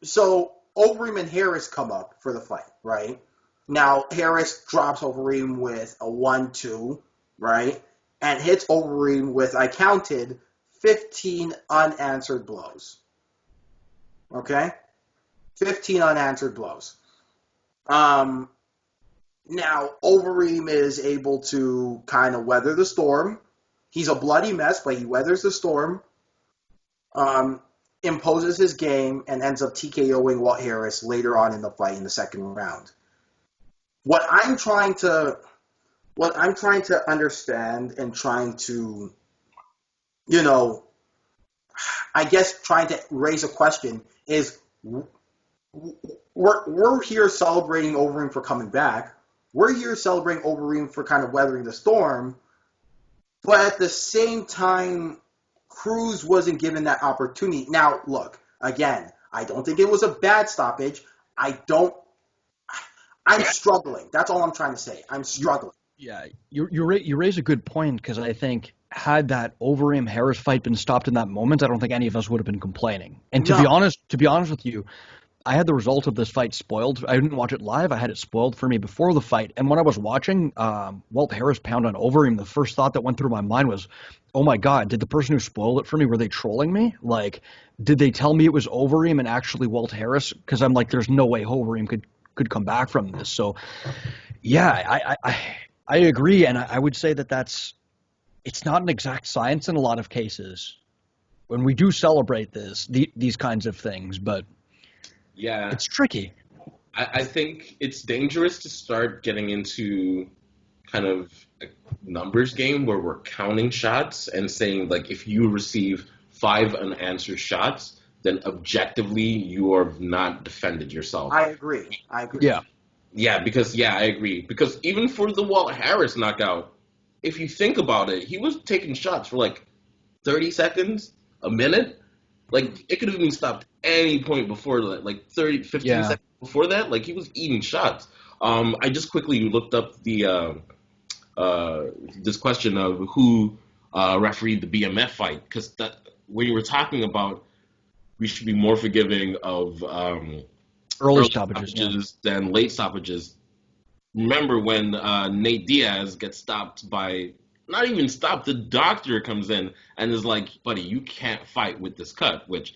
So Overeem and Harris come up for the fight, right? Now Harris drops Overeem with a 1-2, right? And hits Overeem with, I counted, 15 unanswered blows. Okay? 15 unanswered blows. Now Overeem is able to kind of weather the storm. He's a bloody mess, but he weathers the storm. Imposes his game, and ends up TKOing Walt Harris later on in the fight in the second round. What I'm trying to understand and trying to, I guess trying to raise a question is, we're here celebrating Overeem for coming back. We're here celebrating Overeem for kind of weathering the storm, but at the same time, Cruz wasn't given that opportunity. Now, look, again, I don't think it was a bad stoppage. I'm struggling. That's all I'm trying to say. I'm struggling. Yeah, you raise a good point, because I think had that Overeem Harris fight been stopped in that moment, I don't think any of us would have been complaining. And to be honest with you, I had the result of this fight spoiled. I didn't watch it live. I had it spoiled for me before the fight. And when I was watching Walt Harris pound on Overeem, the first thought that went through my mind was, oh my God, did the person who spoiled it for me, were they trolling me? Like, did they tell me it was Overeem and actually Walt Harris? Because I'm like, there's no way Overeem could come back from this. So, yeah, I agree. And I would say it's not an exact science in a lot of cases when we do celebrate these kinds of things, but yeah, it's tricky. I think it's dangerous to start getting into kind of a numbers game where we're counting shots and saying, like, if you receive 5 unanswered shots, then objectively you have not defended yourself. I agree. Yeah, because I agree. Because even for the Walt Harris knockout, if you think about it, he was taking shots for like 30 seconds, a minute. Like, it could have been stopped any point before that, like 15 seconds before that. Like, he was eating shots. I just quickly looked up the this question of who refereed the BMF fight, because when you were talking about we should be more forgiving of early stoppages than late stoppages. Remember when Nate Diaz gets stopped by, not even stopped, the doctor comes in and is like, buddy, you can't fight with this cut, which,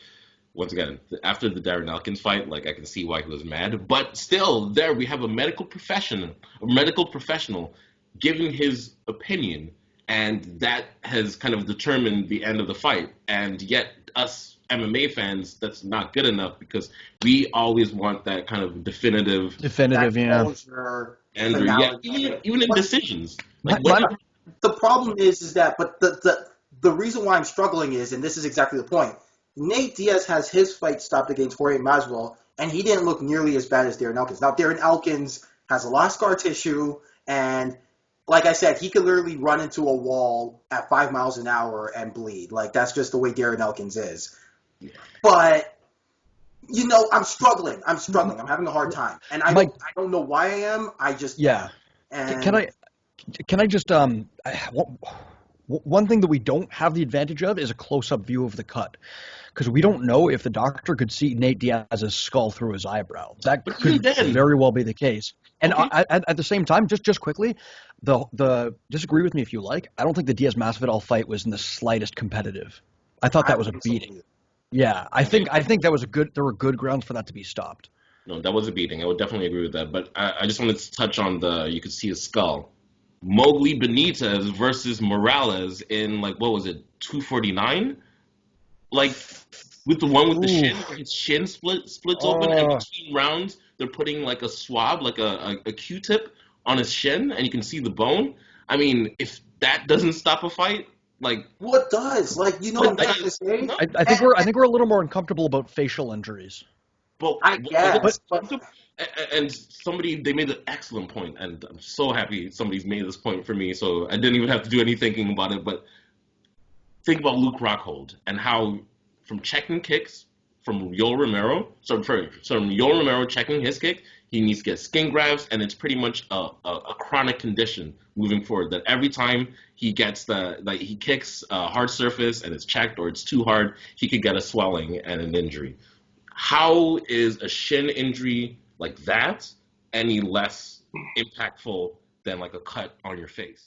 once again, after the Darren Elkins fight, like, I can see why he was mad. But still, there we have a medical professional giving his opinion, and that has kind of determined the end of the fight. And yet, us MMA fans, that's not good enough, because we always want that kind of definitive, and even in decisions. Like, the problem is that, but the reason why I'm struggling is, and this is exactly the point, Nate Diaz has his fight stopped against Jorge Masvidal, and he didn't look nearly as bad as Darren Elkins. Now, Darren Elkins has a lot of scar tissue, and like I said, he could literally run into a wall at 5 miles an hour and bleed. Like, that's just the way Darren Elkins is. But, I'm struggling. I'm having a hard time. And I don't know why I am. I just... Yeah. And Can I just one thing that we don't have the advantage of is a close-up view of the cut, because we don't know if the doctor could see Nate Diaz's skull through his eyebrow. That could very well be the case. And at the same time, just quickly, the disagree with me if you like, I don't think the Diaz-Masvidal fight was in the slightest competitive. I thought that was a beating. Yeah, I think that was there were good grounds for that to be stopped. No, that was a beating. I would definitely agree with that. But I just wanted to touch on you could see his skull. Mowgli Benitez versus Morales in, like, what was it, 249? Like, with the one with the shin, where his shin splits open, and between rounds, they're putting, like, a swab, like a Q-tip on his shin, and you can see the bone. I mean, if that doesn't stop a fight, like... What does? Like, what I'm trying to say? I think we're a little more uncomfortable about facial injuries. But I guess. And they made an excellent point, and I'm so happy somebody's made this point for me, so I didn't even have to do any thinking about it. But think about Luke Rockhold and how, from checking kicks from Yoel Romero, from Yoel Romero checking his kick, he needs to get skin grafts, and it's pretty much a chronic condition moving forward. That every time he gets he kicks a hard surface and it's checked or it's too hard, he could get a swelling and an injury. how is a shin injury like that any less impactful than like a cut on your face?